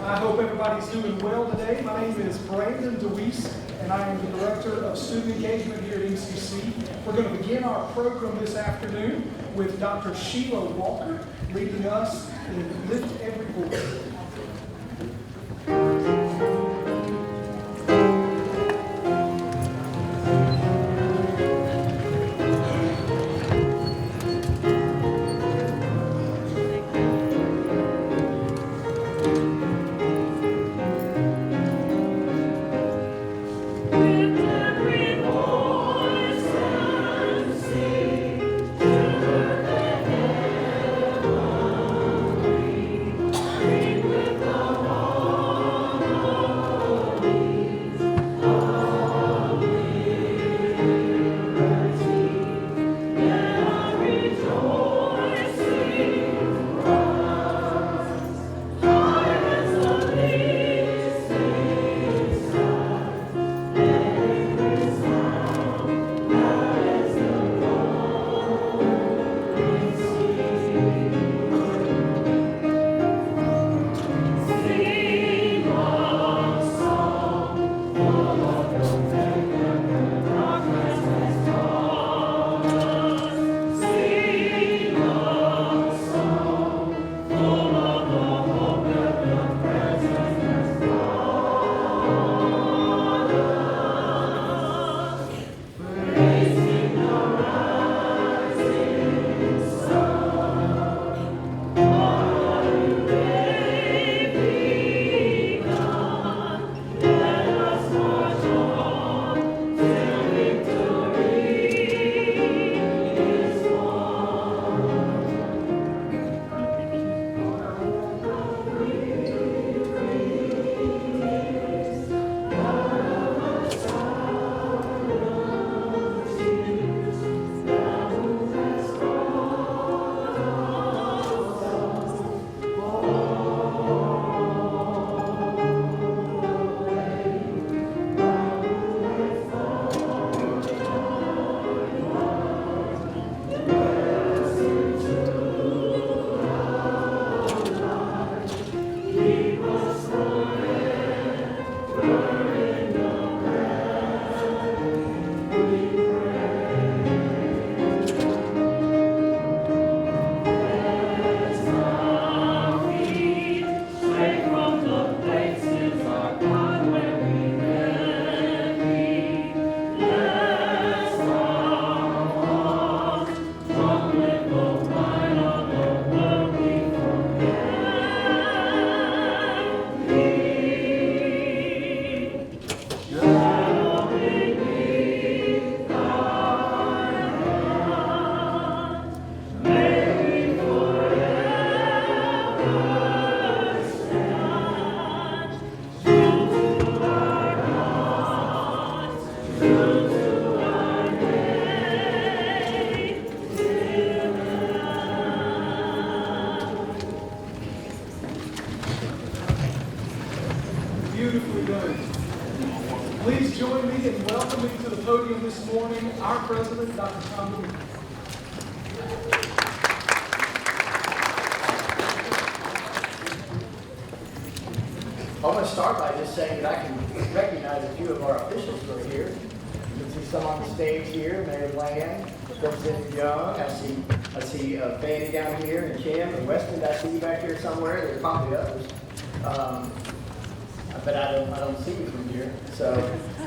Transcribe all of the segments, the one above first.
I hope everybody's doing well today. My name is Brandon DeWeese, and I am the Director of Student Engagement here at MCC. We're going to begin our program this afternoon with Dr. Sheila Walker leading us in Lift Every Voice. Beautifully done. Please join me in welcoming to the podium this morning our president, Dr. Tom DeWeese. I want to start by just saying that I can recognize a few of our officials who are here. You can see some on the stage here, Mayor Land, Representative Young. I see Fanny down here, and Kim and Weston. I see you back here somewhere. There's probably others. But I don't see you from here. So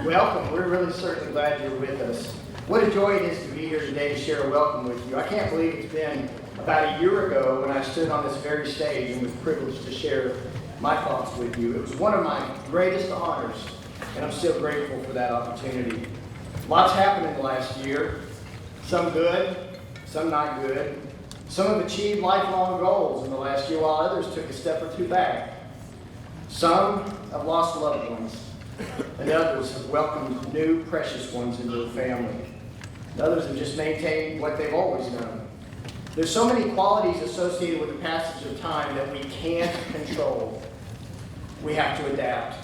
welcome. We're really certainly glad you're with us. What a joy it is to be here today to share a welcome with you. I can't believe it's been about a year ago when I stood on this very stage and was privileged to share my thoughts with you. It was one of my greatest honors, and I'm still grateful for that opportunity. Lots happened in the last year, some good, some not good. Some have achieved lifelong goals in the last year, while others took a step or two back. Some have lost loved ones, and others have welcomed new precious ones into the family. And others have just maintained what they've always done. There's so many qualities associated with the passage of time that we can't control. We have to adapt.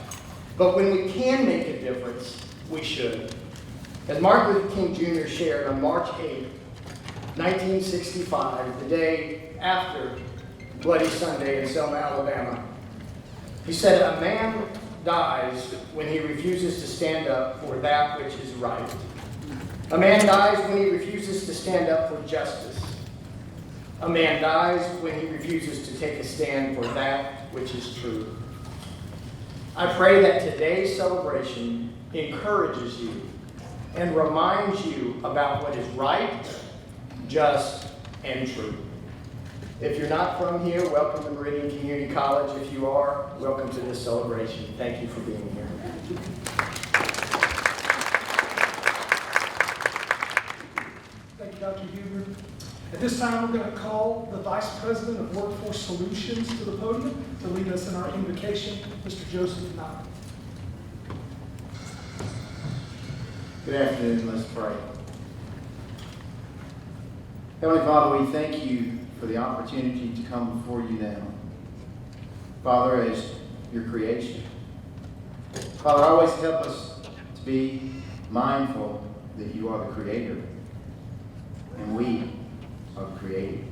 But when we can make a difference, we should. As Martin Luther King Jr. shared on March 8, 1965, the day after Bloody Sunday in Selma, Alabama, He said, "A man dies when he refuses to stand up for that which is right. A man dies when he refuses to stand up for justice. A man dies when he refuses to take a stand for that which is true." I pray that today's celebration encourages you and reminds you about what is right, just, and true. If you're not from here, welcome to Meridian Community College. If you are, welcome to this celebration. Thank you for being here. Thank you, Dr. Huber. At this time, we're going to call the Vice President of Workforce Solutions to the podium to lead us in our invocation, Mr. Joseph Knight. Good afternoon. Let's pray. Heavenly Father, we thank you for the opportunity to come before you now. Father, as your creation. Father, always help us to be mindful that you are the Creator and we are the created.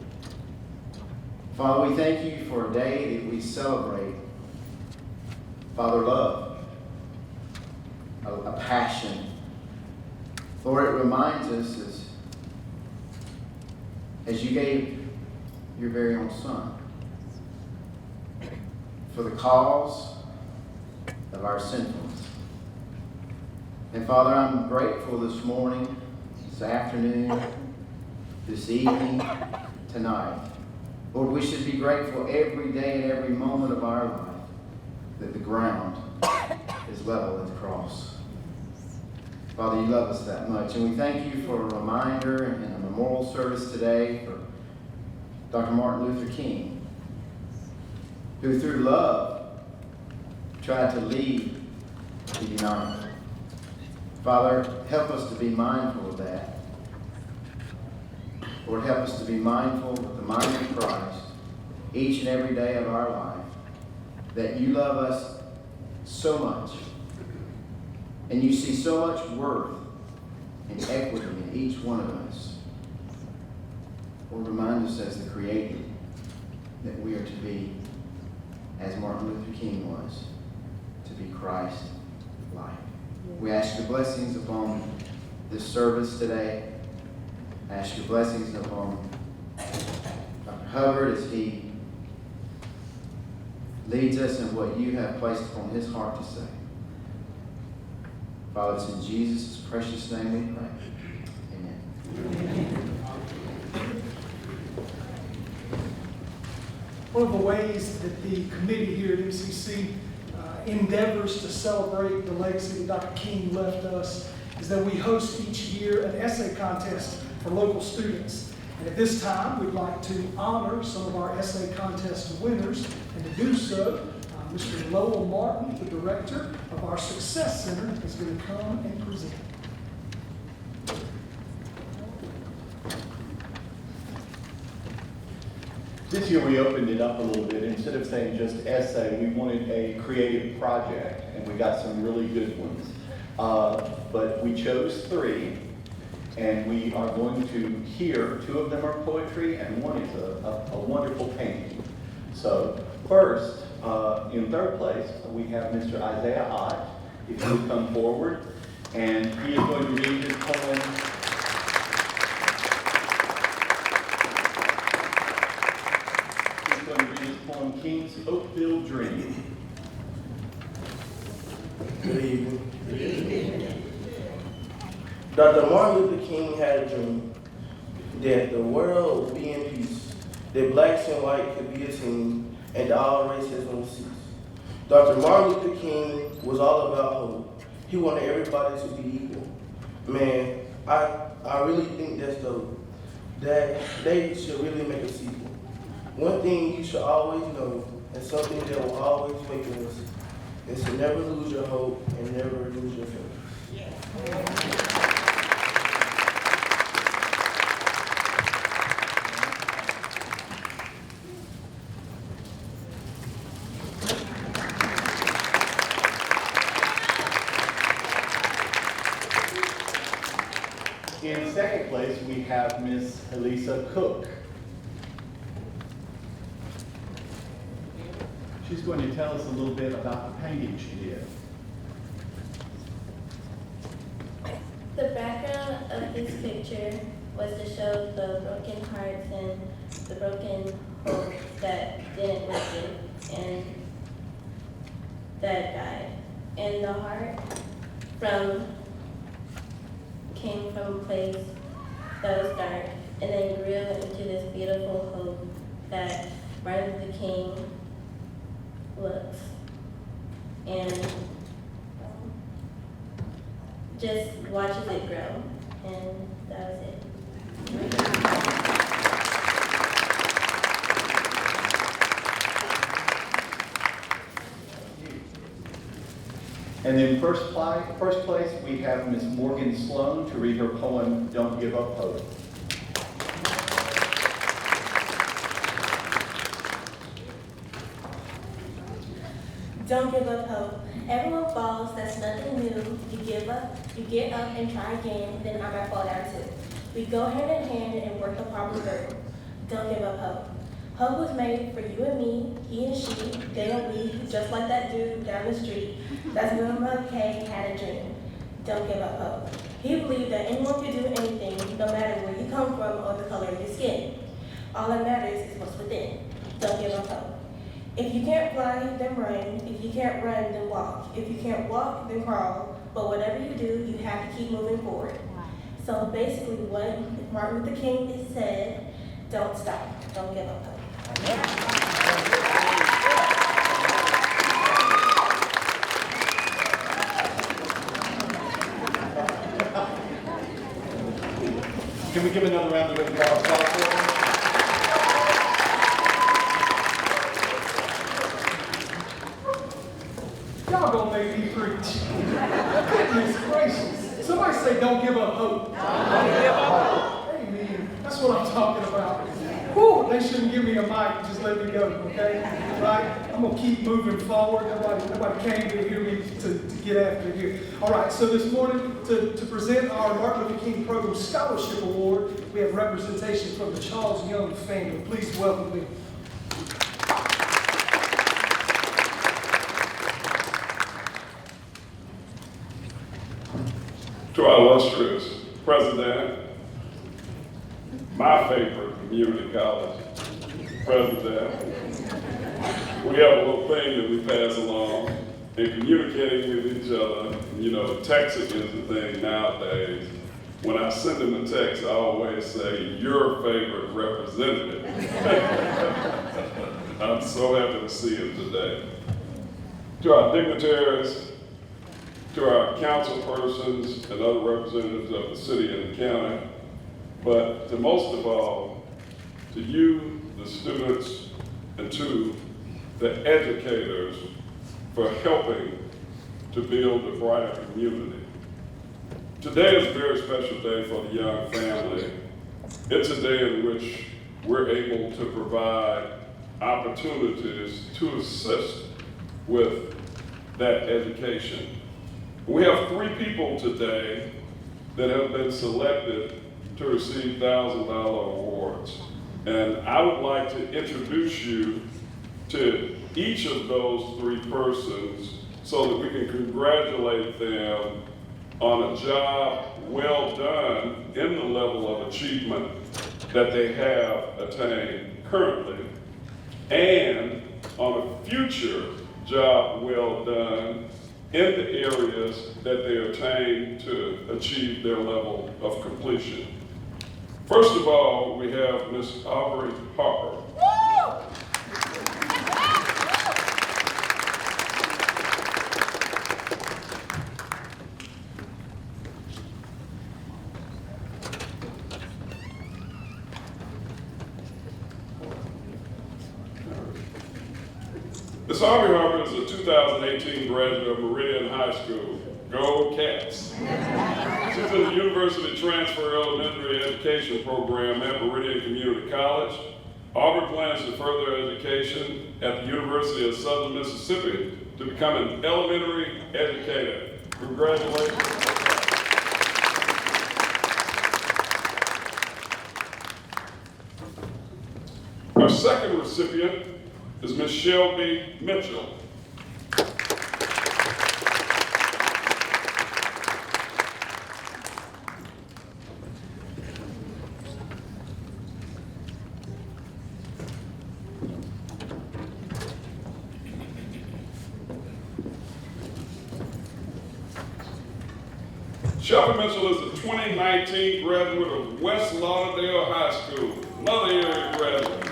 Father, we thank you for a day that we celebrate, Father, love, a passion. Lord, it reminds us as you gave your very own Son for the cause of our sinfulness. And Father, I'm grateful this morning, this afternoon, this evening, tonight. Lord, we should be grateful every day and every moment of our life that the ground is level at the cross. Father, you love us that much. And we thank you for a reminder and a memorial service today for Dr. Martin Luther King, who through love tried to lead the United. Father, help us to be mindful of that. Lord, help us to be mindful with the mind of Christ each and every day of our life, that you love us so much, and you see so much worth and equity in each one of us. Lord, remind us as the Creator that we are to be, as Martin Luther King was, to be Christ-like. We ask your blessings upon this service today. I ask your blessings upon Dr. Hubbard as he leads us in what you have placed upon his heart to say. Father, it's in Jesus' precious name we pray. Amen. One of the ways that the committee here at MCC endeavors to celebrate the legacy that Dr. King left us is that we host each year an essay contest for local students. And at this time, we'd like to honor some of our essay contest winners. And to do so, Mr. Lowell Martin, the director of our Success Center, is going to come and present. This year we opened it up a little bit. Instead of saying just essay, we wanted a creative project, and we got some really good ones. But we chose 3, and we are going to hear 2 of them are poetry, and one is a wonderful painting. So first, in 3rd place, we have Mr. Isaiah Ott. If you would come forward, and he is going to read his poem, King's Oakville Dream. Good evening. Good evening. Dr. Martin Luther King had a dream that the world would be in peace, that blacks and white could be a team, and all racism would cease. Dr. Martin Luther King was all about hope. He wanted everybody to be equal. Man, I really think that's dope. That they should really make a sequel. One thing you should always know, and something that will always wake us, is to never lose your hope and never lose your faith. Yeah. In 2nd place, we have Miss Elisa Cook. She's going to tell us a little bit about the painting she did. The background of this picture was to show the broken hearts and the broken hopes that didn't make it and that died. And the heart came from a place that was dark and then grew into this beautiful hope that Martin Luther King looks. And just watches it grow, and that was it. And in first place, we have Miss Morgan Sloan to read her poem, Don't Give Up Hope. Don't give up hope. Everyone falls, that's nothing new. You get up and try again, then I might fall down too. We go hand in hand and work the problem through. Don't give up hope. Hope was made for you and me, he and she, they and we, just like that dude down the street. That's when MLK had a dream. Don't give up hope. He believed that anyone could do anything, no matter where you come from or the color of your skin. All that matters is what's within. Don't give up hope. If you can't fly, then run. If you can't run, then walk. If you can't walk, then crawl. But whatever you do, you have to keep moving forward. So basically what Martin Luther King said, don't stop. Don't give up hope. Can we give another round of applause for her? Y'all gonna make me preach. Goodness gracious. Somebody say, don't give up hope. Don't give up hope. Amen. That's what I'm talking about. Whew, they shouldn't give me a mic, just let me go, okay? Right? I'm gonna keep moving forward. Nobody came to hear me to get after here. All right, so this morning, to present our Martin Luther King Program Scholarship Award, we have representation from the Charles Young family. Please welcome them. To our illustrious president, my favorite community college president, we have a little thing that we pass along in communicating with each other. You know, texting is the thing nowadays. When I send him a text, I always say, your favorite representative. I'm so happy to see him today. To our dignitaries, to our council persons and other representatives of the city and the county, but to most of all, to you, the students, and to the educators for helping to build a brighter community. Today is a very special day for the Young family. It's a day in which we're able to provide opportunities to assist with that education. We have 3 people today that have been selected to receive $1,000 awards. And I would like to introduce you to each of those 3 persons so that we can congratulate them on a job well done in the level of achievement that they have attained currently, and on a future job well done in the areas that they attain to achieve their level of completion. First of all, we have Ms. Aubrey Harper. Ms. Aubrey Harper is a 2018 graduate of Meridian High School. Go Cats! She's in the University Transfer Elementary Education Program at Meridian Community College. Aubrey plans to further education at the University of Southern Mississippi to become an elementary educator. Congratulations. Our second recipient is Miss Shelby Mitchell. Shelby Mitchell is a 2019 graduate of West Lauderdale High School, another area graduate.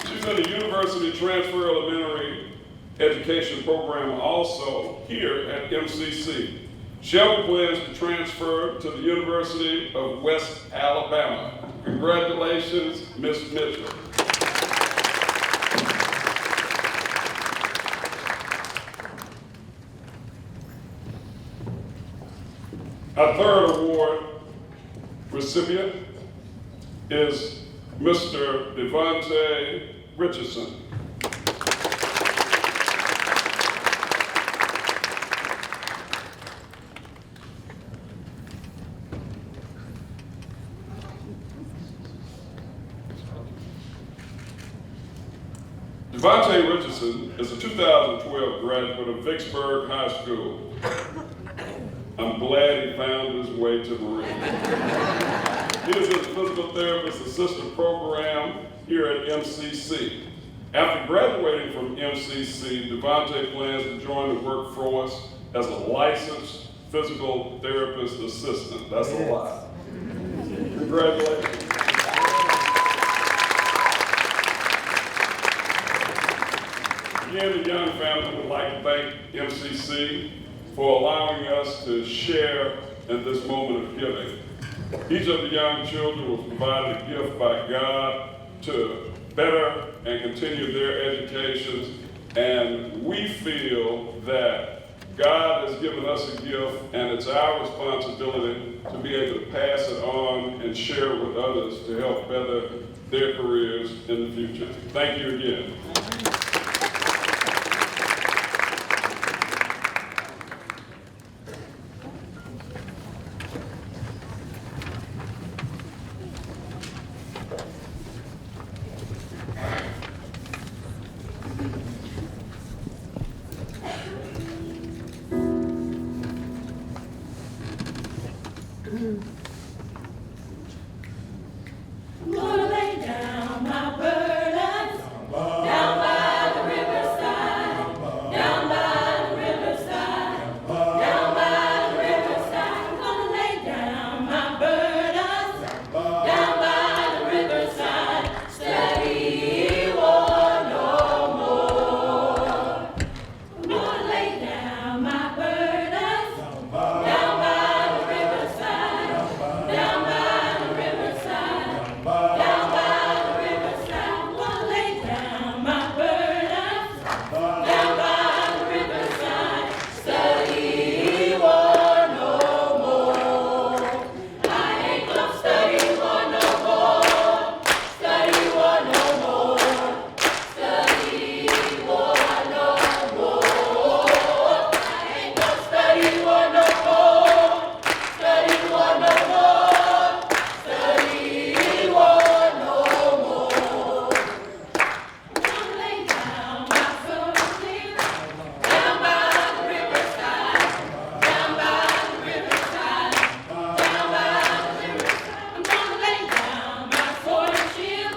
She's in the University Transfer Elementary Education Program also here at MCC. Shelby plans to transfer to the University of West Alabama. Congratulations, Ms. Mitchell. Our third award recipient is Mr. Devontae Richardson. Devontae Richardson is a 2012 graduate of Vicksburg High School. I'm glad he found his way to Meridian. He is in the Physical Therapist Assistant Program here at MCC. After graduating from MCC, Devontae plans to join the workforce as a licensed physical therapist assistant. That's a lot. Congratulations. Again, the Young family would like to thank MCC for allowing us to share in this moment of giving. Each of the young children was provided a gift by God to better and continue their educations, and we feel that God has given us a gift, and it's our responsibility to be able to pass it on and share it with others to help better their careers in the future. Thank you again. I'm gonna lay down my burdens down by the riverside, down by the riverside, down by the riverside. I'm gonna lay down my burdens down by the riverside. Steady war no more. I'm gonna lay down my burdens down by the riverside, down by the riverside. Down by the riverside, I'm gonna lay down my burdens. Down by the riverside, study war no more. I ain't gonna study war no more. Study war no more. Study war no more. I ain't gonna study war no more. Study war no more. Study war no more. I'm gonna lay down my soldier down by the riverside, down by the riverside, down by the riverside. I'm gonna lay down my soldier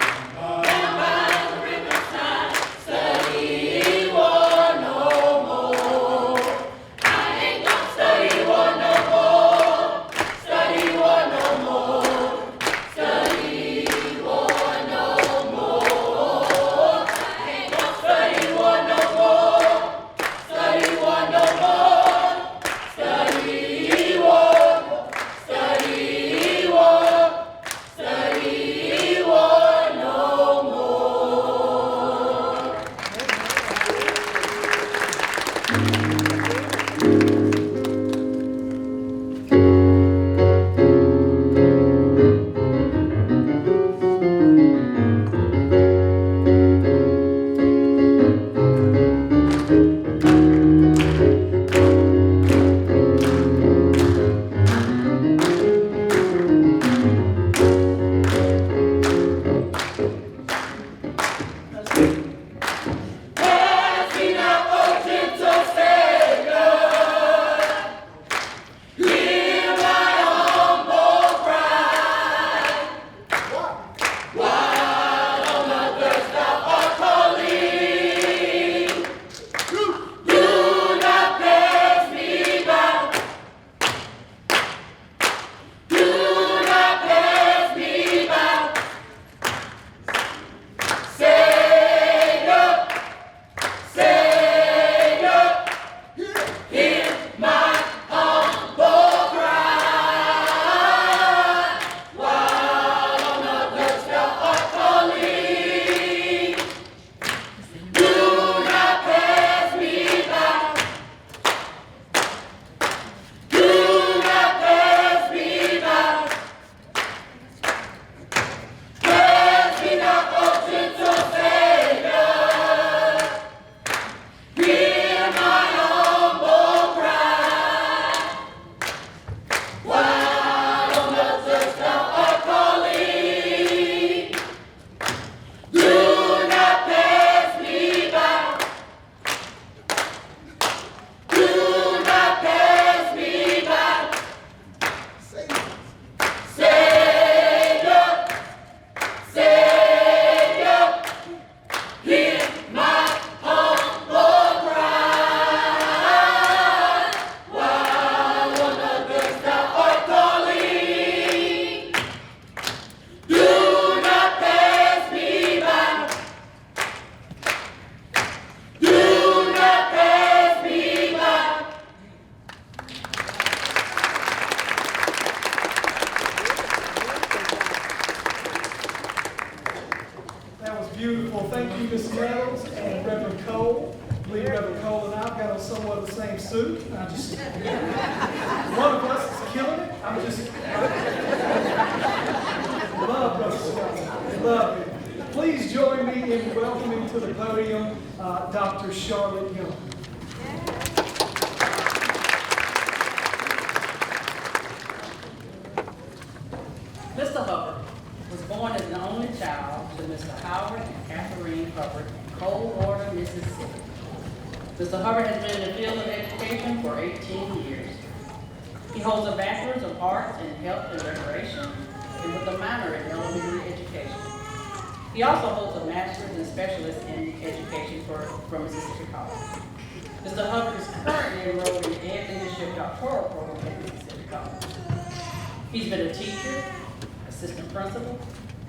down by the riverside. Study war no more. I ain't gonna study war no more. Study war no more. Study war no more. I ain't gonna study war no more. Study war no more. Study war. Study war. Study war no more. the same suit. I just, one of us is killing it. I'm just, love Brother Scott. Love it. Please join me in welcoming to the podium Dr. Charlotte Young. Mr. Hubbard was born as an only child to Mr. Howard and Catherine Hubbard in Coldwater, Mississippi. Mr. Hubbard has been in the field of education for 18 years. He holds a Bachelor's of Arts in Health and Recreation and with a minor in elementary education. He also holds a Master's and Specialist in Education from Mississippi College. Mr. Hubbard is currently enrolled in the Ed Leadership Doctoral Program at Mississippi College. He's been a teacher, assistant principal,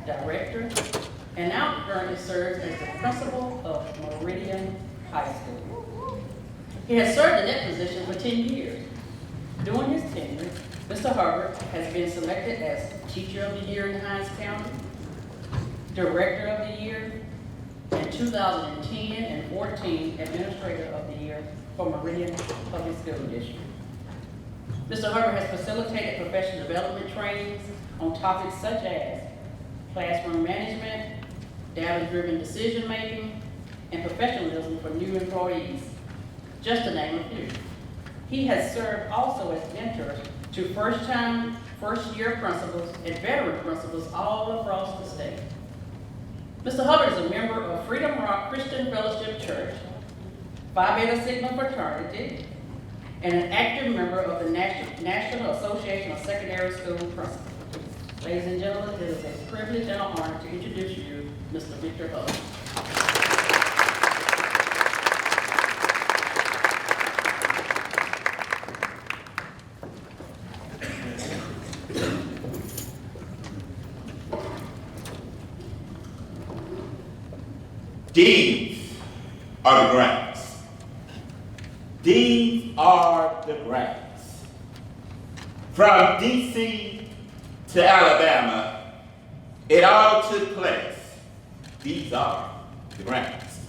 director, and now currently serves as the principal of Meridian High School. He has served in that position for 10 years. During his tenure, Mr. Hubbard has been selected as Teacher of the Year in Hinds County, Director of the Year, and 2010 and 14 Administrator of the Year for Meridian Public School District. Mr. Hubbard has facilitated professional development trainings on topics such as classroom management, data-driven decision-making, and professionalism for new employees, just to name a few. He has served also as mentor to first-year principals and veteran principals all across the state. Mr. Hubbard is a member of Freedom Rock Christian Fellowship Church, Phi Beta Sigma Fraternity, and an active member of the National Association of Secondary School Principals. Ladies and gentlemen, it is a privilege and an honor to introduce you, Mr. Victor Hubbard. These are the grants. These are the grants. From D.C. to Alabama, it all took place. These are the grants,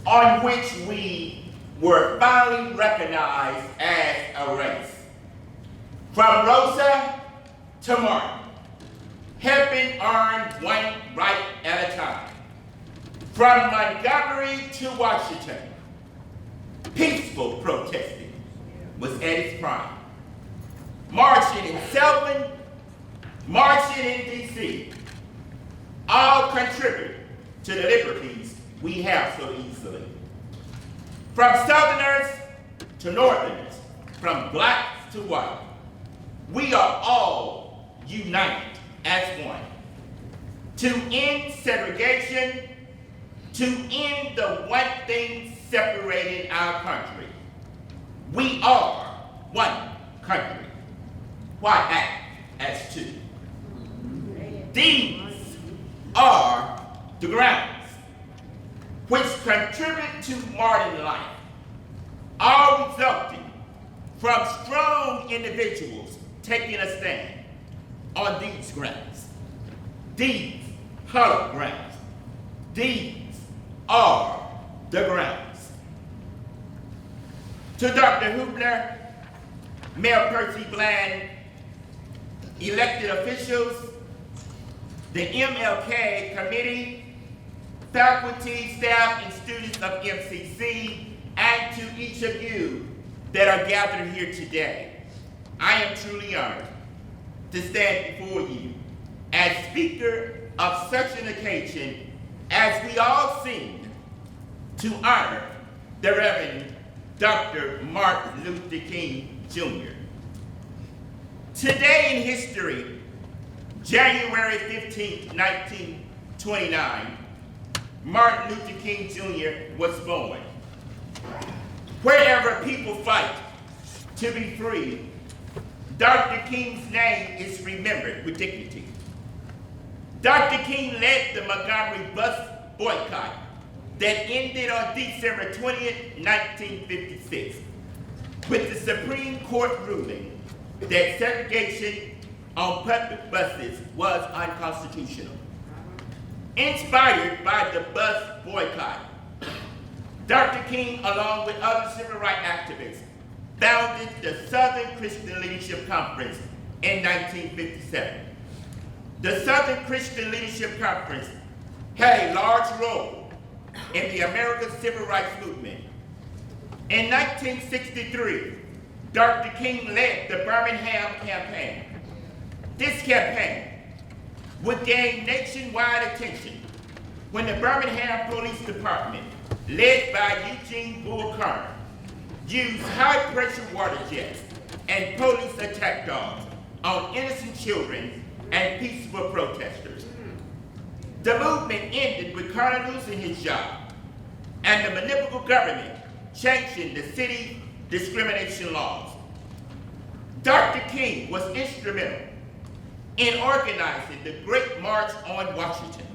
on which we were finally recognized as a race. From Rosa to Martin, helping earn one right at a time. From Montgomery to Washington, peaceful protesting was at its prime. Marching in Selma, marching in D.C., all contribute to the liberties we have so easily. From Southerners to Northerners, from blacks to white, we are all united as one to end segregation, to end the one thing separating our country. We are one country. Why act as two? These are the grounds which contribute to modern life, all resulting from strong individuals taking a stand on these grounds. These hollow grounds. These are the grounds. To Dr. Hubner, Mayor Percy Bland, elected officials, the MLK committee, faculty, staff, and students of MCC, and to each of you that are gathered here today, I am truly honored to stand before you as speaker of such an occasion as we all sing to honor the Reverend Dr. Martin Luther King Jr. Today in history, January 15, 1929, Martin Luther King Jr. was born. Wherever people fight to be free, Dr. King's name is remembered with dignity. Dr. King led the Montgomery bus boycott that ended on December 20th, 1956, with the Supreme Court ruling that segregation on public buses was unconstitutional. Inspired by the bus boycott, Dr. King, along with other civil rights activists, founded the Southern Christian Leadership Conference in 1957. The Southern Christian Leadership Conference had a large role in the American Civil Rights Movement. In 1963, Dr. King led the Birmingham campaign. This campaign would gain nationwide attention when the Birmingham Police Department, led by Eugene Bull Carter, used high-pressure water jets and police attack dogs on innocent children and peaceful protesters. The movement ended with Carter losing his job, and the municipal government sanctioned the city discrimination laws. Dr. King was instrumental in organizing the Great March on Washington.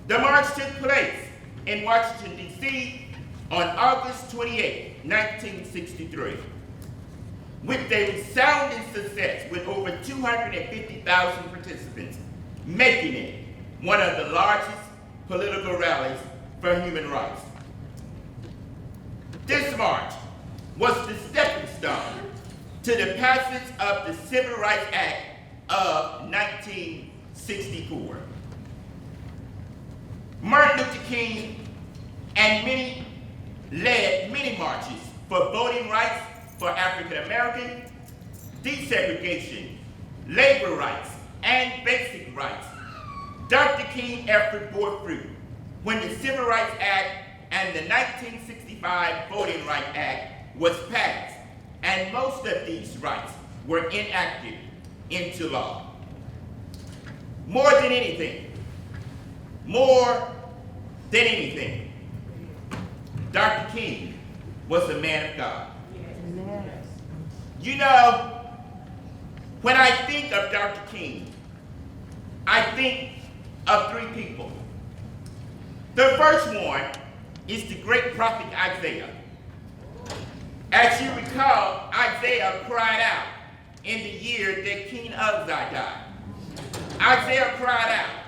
The march took place in Washington, D.C. on August 28, 1963, with a resounding success with over 250,000 participants, making it one of the largest political rallies for human rights. This march was the stepping stone to the passage of the Civil Rights Act of 1964. Martin Luther King and many led many marches for voting rights for African Americans, desegregation, labor rights, and basic rights. Dr. King's effort bore fruit when the Civil Rights Act and the 1965 Voting Rights Act was passed, and most of these rights were enacted into law. More than anything, Dr. King was a man of God. You know, when I think of Dr. King, I think of three people. The first one is the great prophet Isaiah. As you recall, Isaiah cried out in the year that King Uzziah died. Isaiah cried out,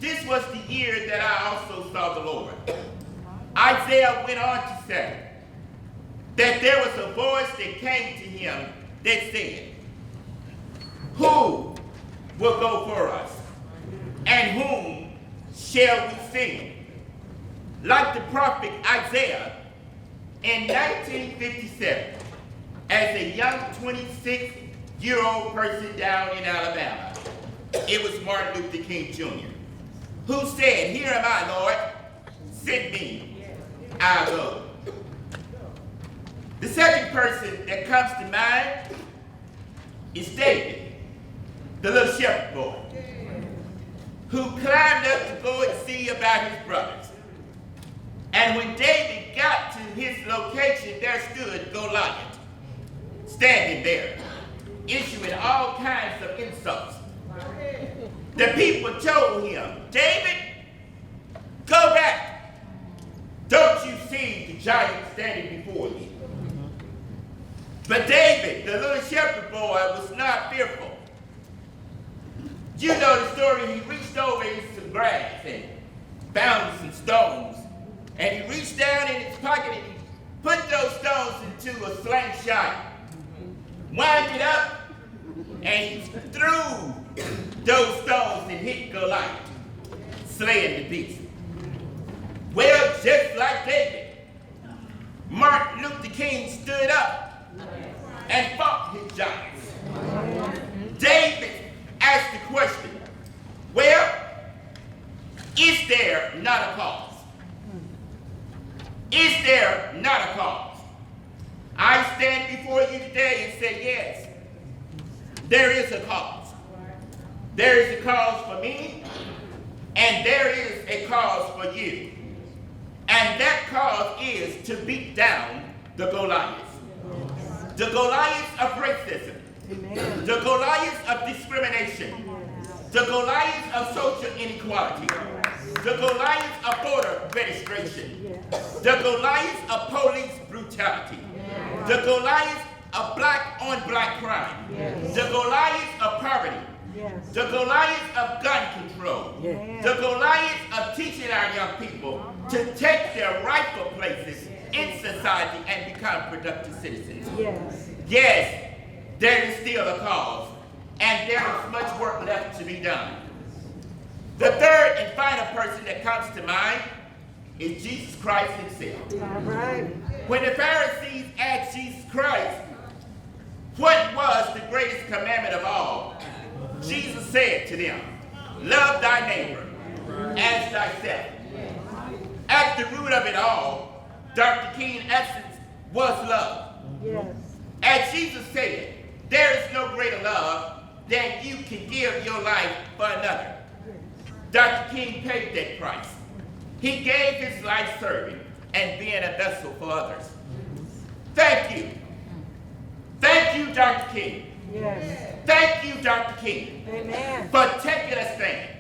"This was the year that I also saw the Lord." Isaiah went on to say that there was a voice that came to him that said, "Who will go for us? And whom shall we send?" Like the prophet Isaiah, in 1957, as a young 26-year-old person down in Alabama, it was Martin Luther King Jr. who said, "Here am I, Lord, send me, I'll go." The second person that comes to mind is David, the little shepherd boy, who climbed up to go and see about his brothers. And when David got to his location, there stood Goliath, standing there, issuing all kinds of insults. The people told him, "David, go back. Don't you see the giant standing before you?" But David, the little shepherd boy, was not fearful. You know the story. He reached over in some grass and found some stones. And he reached down in his pocket and he put those stones into a slingshot, wound it up, and he threw those stones and hit Goliath, slaying the beast. Well, just like David, Martin Luther King stood up and fought his giants. David asked the question, well, is there not a cause? Is there not a cause? I stand before you today and say, yes, there is a cause. There is a cause for me, and there is a cause for you. And that cause is to beat down the Goliaths. The Goliaths of racism. The Goliaths of discrimination. The Goliaths of social inequality. The Goliaths of voter registration. The Goliaths of police brutality. The Goliaths of black on black crime. The Goliaths of poverty. Yes. The Goliath of gun control. Yes. The Goliath of teaching our young people to take their rightful places in society and become productive citizens. Yes. Yes, there is still a cause, and there is much work left to be done. The third and final person that comes to mind is Jesus Christ himself. All right. When the Pharisees asked Jesus Christ, what was the greatest commandment of all? Jesus said to them, love thy neighbor as thyself. At the root of it all, Dr. King essence was love. Yes. As Jesus said, there is no greater love than you can give your life for another. Dr. King paid that price. He gave his life serving and being a vessel for others. Thank you. Thank you, Dr. King. Yes. Thank you, Dr. King, Amen. for taking a stand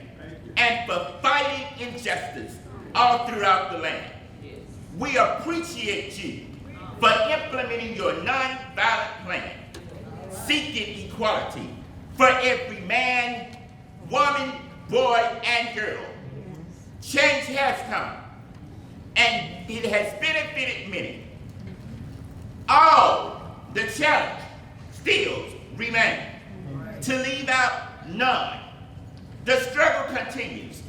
and for fighting injustice all throughout the land. We appreciate you for implementing your nonviolent plan, seeking equality for every man, woman, boy, and girl. Change has come, and it has benefited many. All the challenge still remains, to leave out none. The struggle continues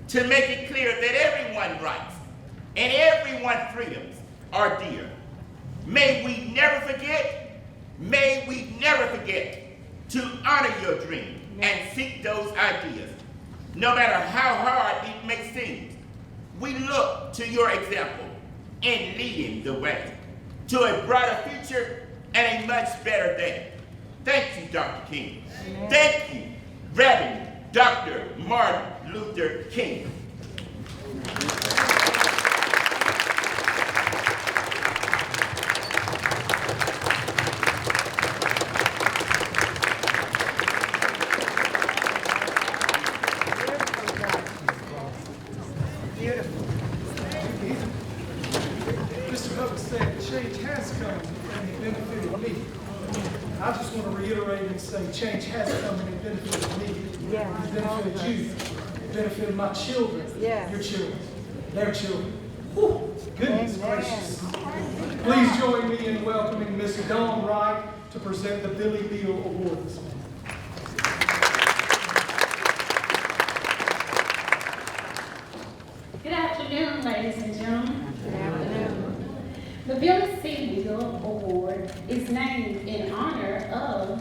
to make it clear that everyone's rights and everyone's freedoms are dear. May we never forget to honor your dream and seek those ideas. No matter how hard it may seem, we look to your example in leading the way to a brighter future and a much better day. Thank you, Dr. King. Thank you, Reverend Dr. Martin Luther King. Mr. Hubbard said change has come and it benefited me. I just want to reiterate and say change has come and it benefited me. Yeah. It benefited you. It benefited my children. Yes. Your children. Their children. Whew, goodness Amen. gracious. Please join me in welcoming Miss Dawn Wright to present the Billy Beal Award this morning. Good afternoon, ladies and gentlemen. Good afternoon. The Billy C. Beal Award is named in honor of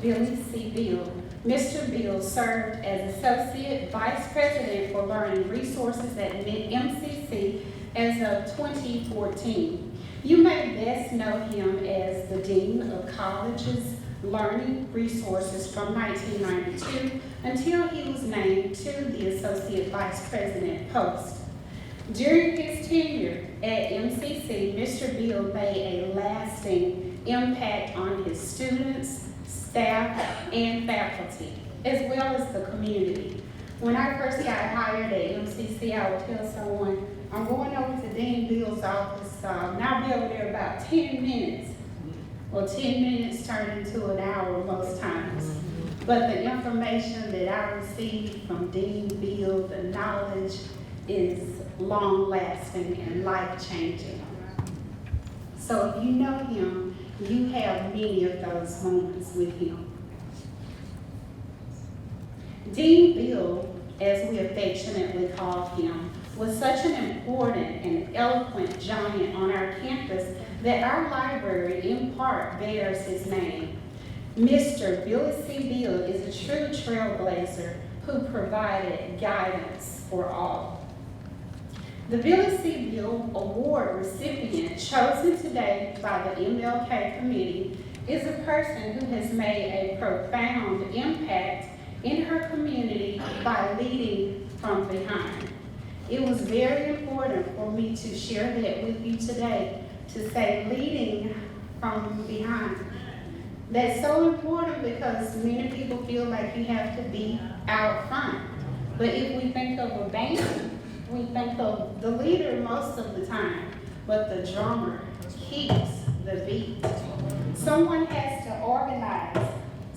Billy C. Beal. Mr. Beal served as Associate Vice President for Learning Resources at MCC as of 2014. You may best know him as the Dean of College's Learning Resources from 1992 until he was named to the Associate Vice President post. During his tenure at MCC, Mr. Beal made a lasting impact on his students, staff, and faculty, as well as the community. When I first got hired at MCC, I would tell someone, I'm going over to Dean Beal's office, and I'll be over there about 10 minutes. Well, 10 minutes turned into an hour most times. But the information that I received from Dean Beal, the knowledge, is long-lasting and life-changing. So if you know him, you have many of those moments with him. Dean Beal, as we affectionately call him, was such an important and eloquent giant on our campus that our library in part bears his name. Mr. Billy C. Beal is a true trailblazer who provided guidance for all. The Billy C. Beal Award recipient chosen today by the MLK Committee is a person who has made a profound impact in her community by leading from behind. It was very important for me to share that with you today, to say leading from behind. That's so important because many people feel like you have to be out front. But if we think of a band, we think of the leader most of the time, but the drummer keeps the beat. Someone has to organize.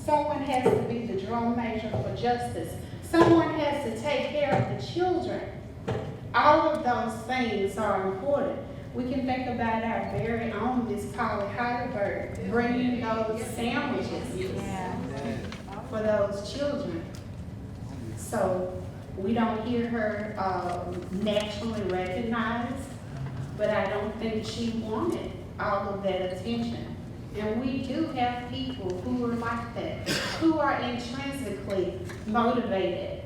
Someone has to be the drum major for justice. Someone has to take care of the children. All of those things are important. We can think about our very own Miss Polly Heidelberg bringing those sandwiches for those children. So we don't hear her nationally recognized, but I don't think she wanted all of that attention. And we do have people who are like that, who are intrinsically motivated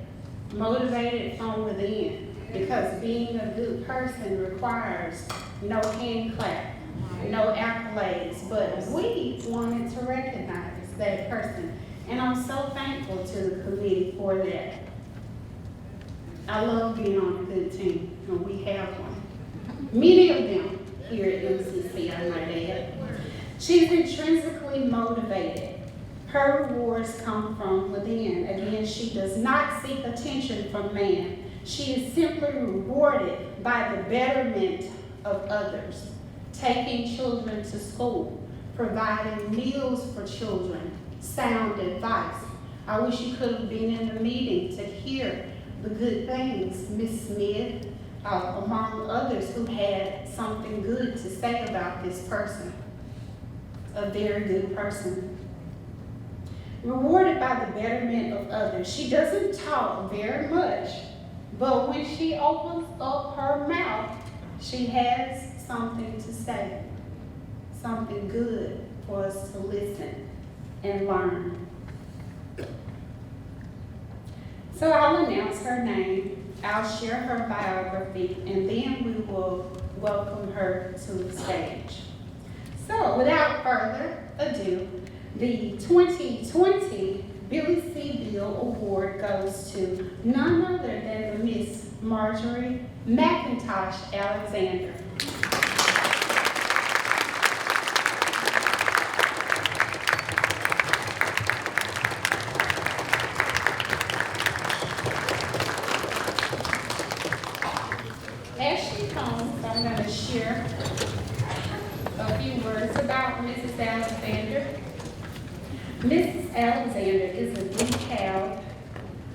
from within, because being a good person requires no hand clap, no accolades, but we wanted to recognize that person. And I'm so thankful to the committee for that. I love being on a good team, and we have one. Many of them here at MCC, I might add. She's intrinsically motivated. Her rewards come from within. Again, she does not seek attention from man. She is simply rewarded by the betterment of others, taking children to school, providing meals for children, sound advice. I wish you could have been in the meeting to hear the good things Miss Smith, among others who had something good to say about this person. A very good person. Rewarded by the betterment of others. She doesn't talk very much, but when she opens up her mouth, she has something to say, something good for us to listen and learn. So I'll announce her name, I'll share her biography, and then we will welcome her to the stage. So without further ado, the 2020 Billy C. Bill Award goes to none other than the Miss Marjorie McIntosh Alexander. As she comes, I'm going to share a few words about Mrs. Alexander. Mrs. Alexander is a DeKalb,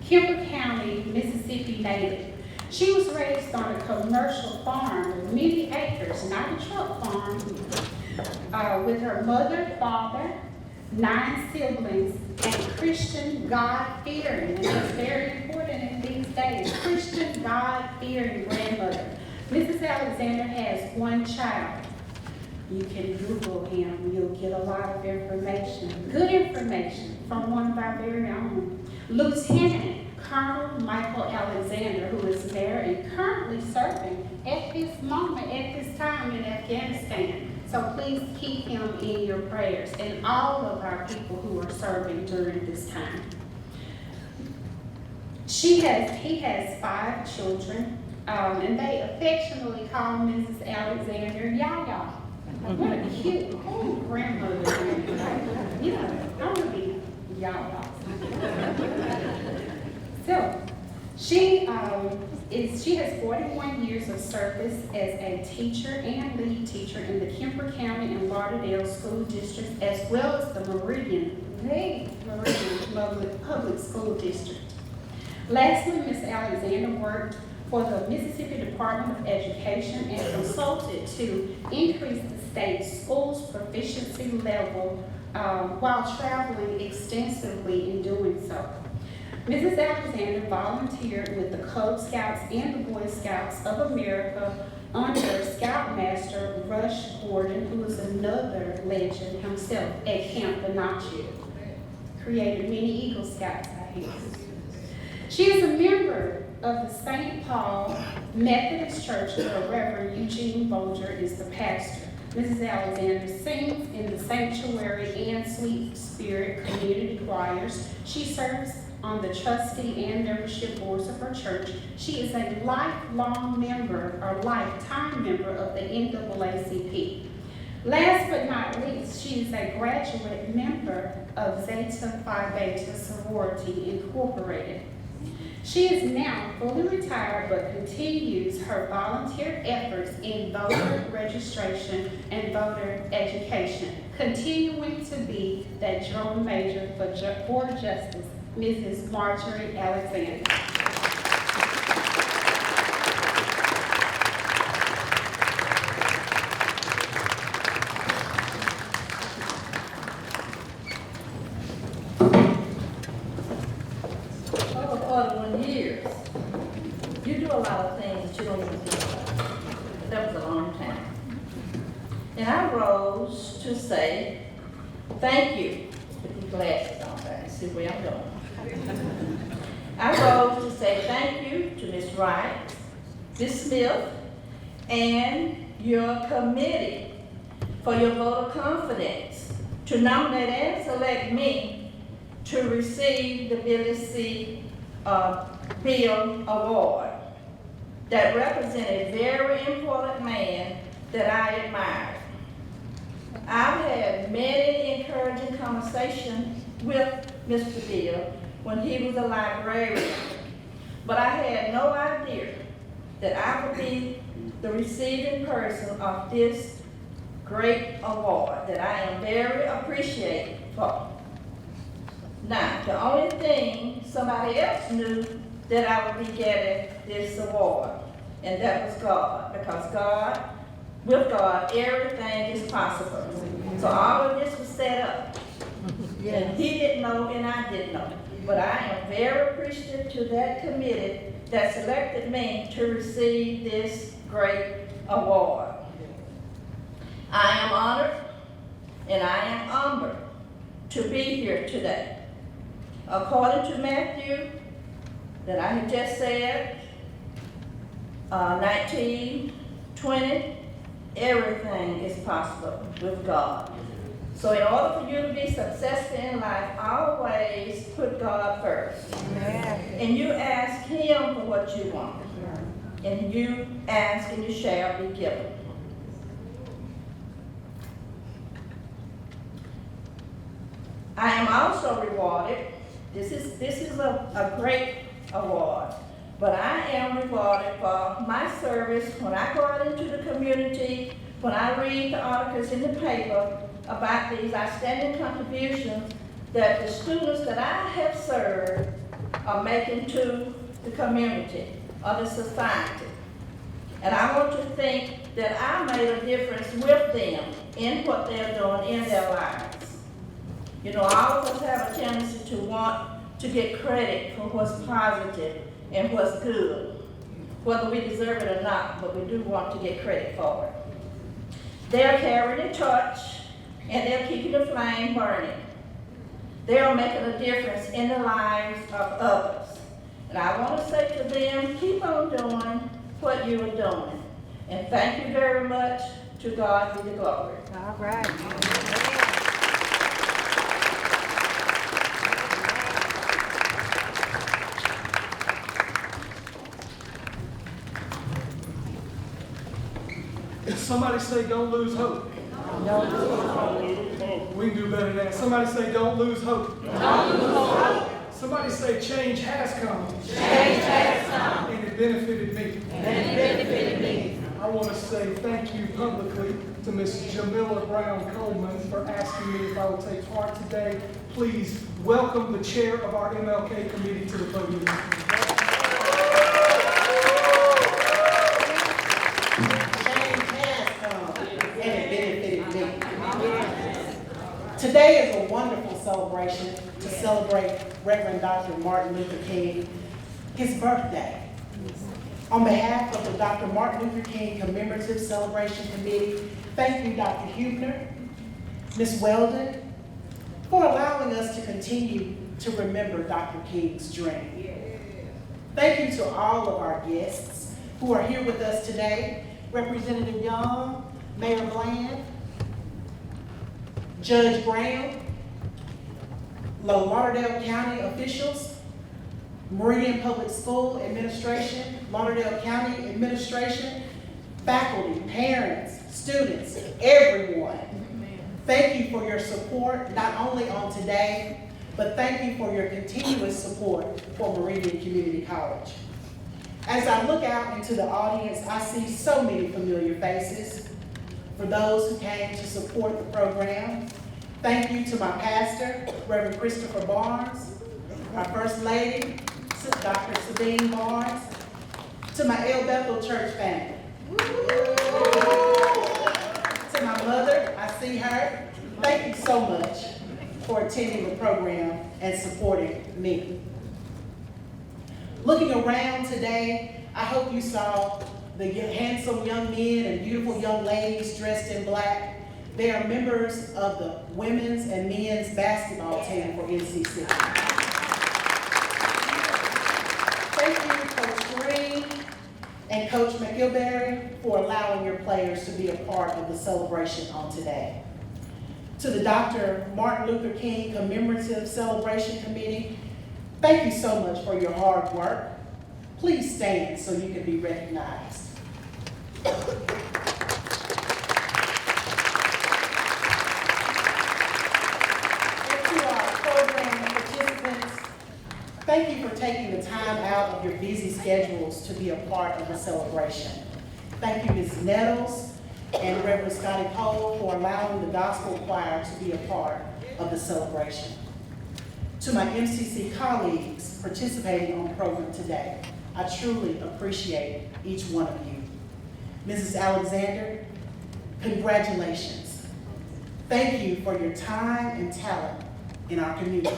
Kemper County, Mississippi native. She was raised on a commercial farm with many acres, not a truck farm, with her mother, father, 9 siblings, and Christian God-fearing, and that's very important in these days, Christian God-fearing grandmother. Mrs. Alexander has 1 child. You can Google him, you'll get a lot of information, good information from one of our very own. Lieutenant Colonel Michael Alexander, who is there and currently serving at this moment, at this time in Afghanistan. So please keep him in your prayers, and all of our people who are serving during this time. He has 5 children, and they affectionately call Mrs. Alexander Yaya. What a cute grandmother. Yeah, I want to be Yaya. So, she has 41 years of service as a teacher and lead teacher in the Kemper County and Lauderdale School Districts, as well as the Meridian Public School District. Lastly, Ms. Alexander worked for the Mississippi Department of Education and consulted to increase the state's schools proficiency level while traveling extensively in doing so. Mrs. Alexander volunteered with the Cub Scouts and the Boy Scouts of America under Scoutmaster Rush Gordon, who is another legend himself at Camp Benacci. Created many Eagle Scouts, I hear. She is a member of the St. Paul Methodist Church, where Reverend Eugene Bolger is the pastor. Mrs. Alexander sings in the Sanctuary and Sweet Spirit community choirs. She serves on the trustee and membership boards of her church. She is a lifelong member or lifetime member of the NAACP. Last but not least, she is a graduate member of Zeta Phi Beta Sorority Incorporated. She is now fully retired but continues her volunteer efforts in voter registration and voter education, continuing to be that drum major for justice, Mrs. Marjorie Alexander. Over 41 years, you do a lot of things that you don't even think about. That was a long time. And I rose to say, thank you, with these glasses on, I see where I'm going. I rose to say thank you to Ms. Wright, Ms. Smith, and your committee for your vote of confidence to nominate and select me to receive the Billy C. Bill Award that represents a very important man that I admire. I've had many encouraging conversations with Mr. Bill when he was a librarian, but I had no idea that I would be the receiving person of this great award that I am very appreciative for. Now, the only thing somebody else knew that I would be getting this award, and that was God, because God, with God, everything is possible. So all of this was set up. And he didn't know and I didn't know. But I am very appreciative to that committee that selected me to receive this great award. I am honored and I am humbled to be here today. According to Matthew, that I have just said, 19:20, everything is possible with God. So in order for you to be successful in life, always put God first. Amen. And you ask Him for what you want. And you ask and you shall be given. I am also rewarded. This is a great award. But I am rewarded for my service when I go out into the community, when I read the articles in the paper about these outstanding contributions that the students that I have served are making to the community or the society. And I want to think that I made a difference with them in what they're doing in their lives. You know, all of us have a tendency to want to get credit for what's positive and what's good, whether we deserve it or not, but we do want to get credit for it. They're carrying a torch and they're keeping the flame burning. They're making a difference in the lives of others. And I want to say to them, keep on doing what you are doing. And thank you very much. To God be the glory. All right. Somebody say, don't lose hope. Don't lose hope. We can do better than that. Somebody say, don't lose hope. Don't lose hope. Somebody say, change has come. Change has come. And it benefited me. And it benefited me. I want to say thank you publicly to Ms. Jamila Brown Coleman for asking me if I would take part today. Please welcome the chair of our MLK committee to the podium. Today is a wonderful celebration to celebrate Reverend Dr. Martin Luther King, his birthday. On behalf of the Dr. Martin Luther King Commemorative Celebration Committee, thank you, Dr. Huebner, Ms. Weldon, for allowing us to continue to remember Dr. King's dream. Thank you to all of our guests who are here with us today, Representative Young, Mayor Bland, Judge Brown, Low Lauderdale County officials, Meridian Public School Administration, Lauderdale County Administration, faculty, parents, students, everyone. Thank you for your support, not only on today, but thank you for your continuous support for Meridian Community College. As I look out into the audience, I see so many familiar faces. For those who came to support the program, thank you to my pastor, Reverend Christopher Barnes, our First Lady, Dr. Sabine Barnes, to my El Bethel Church family. To my mother, I see her. Thank you so much for attending the program and supporting me. Looking around today, I hope you saw the handsome young men and beautiful young ladies dressed in black. They are members of the women's and men's basketball team for MCC. Thank you, Coach Green and Coach McIlberry, for allowing your players to be a part of the celebration on today. To the Dr. Martin Luther King Commemorative Celebration Committee, thank you so much for your hard work. Please stand so you can be recognized. And to our program participants, thank you for taking the time out of your busy schedules to be a part of the celebration. Thank you, Ms. Nettles and Reverend Scotty Cole, for allowing the gospel choir to be a part of the celebration. To my MCC colleagues participating on the program today, I truly appreciate each one of you. Mrs. Alexander, congratulations. Thank you for your time and talent in our community.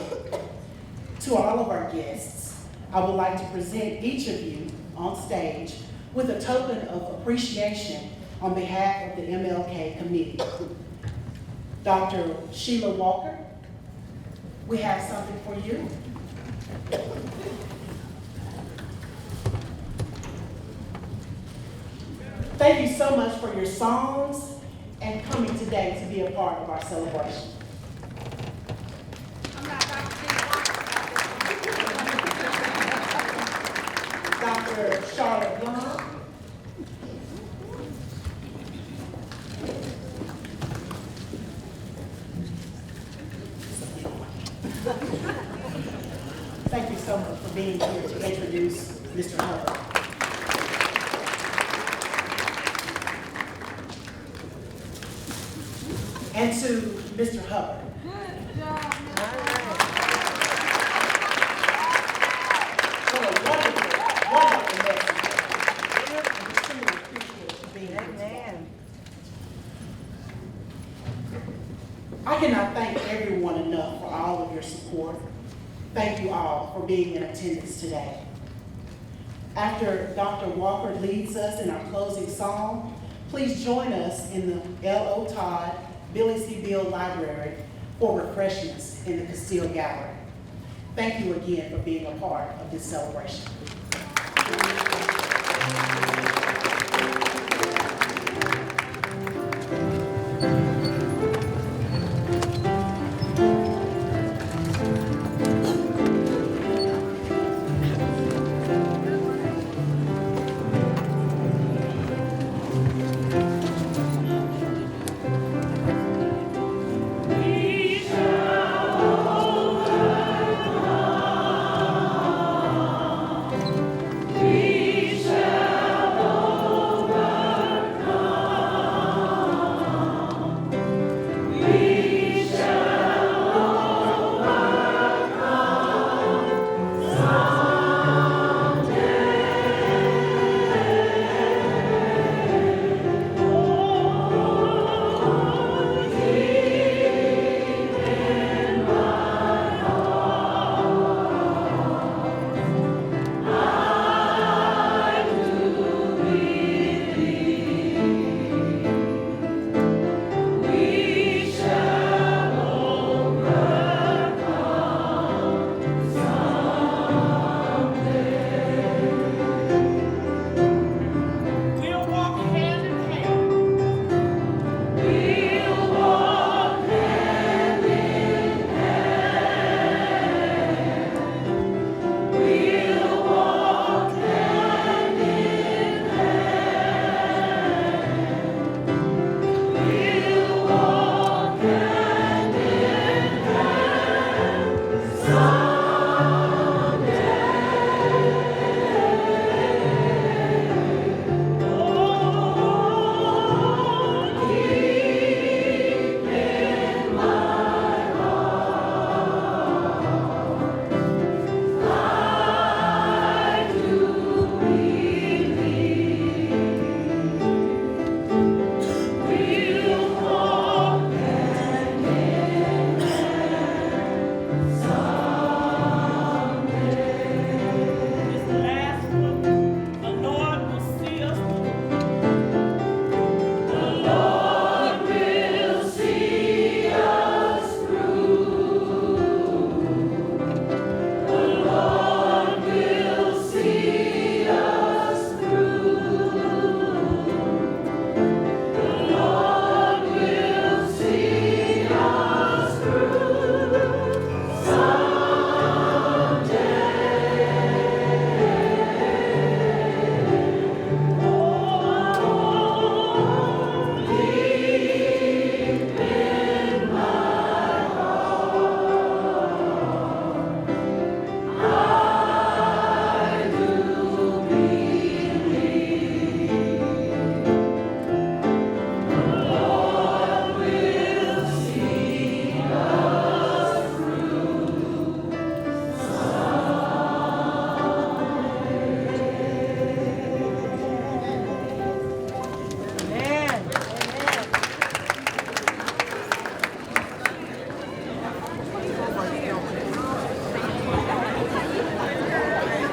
To all of our guests, I would like to present each of you on stage with a token of appreciation on behalf of the MLK committee. Dr. Sheila Walker, we have something for you. Thank you so much for your songs and coming today to be a part of our celebration. Dr. Charlotte Blum. Thank you so much for being here to introduce Mr. Hubbard. And to Mr. Hubbard. For a wonderful, wonderful message. And we truly appreciate you being here today. I cannot thank everyone enough for all of your support. Thank you all for being in attendance today. After Dr. Walker leads us in our closing song, please join us in the L.O. Todd Billy C. Beal Library for refreshments in the Castile Gallery. Thank you again for being a part of this celebration.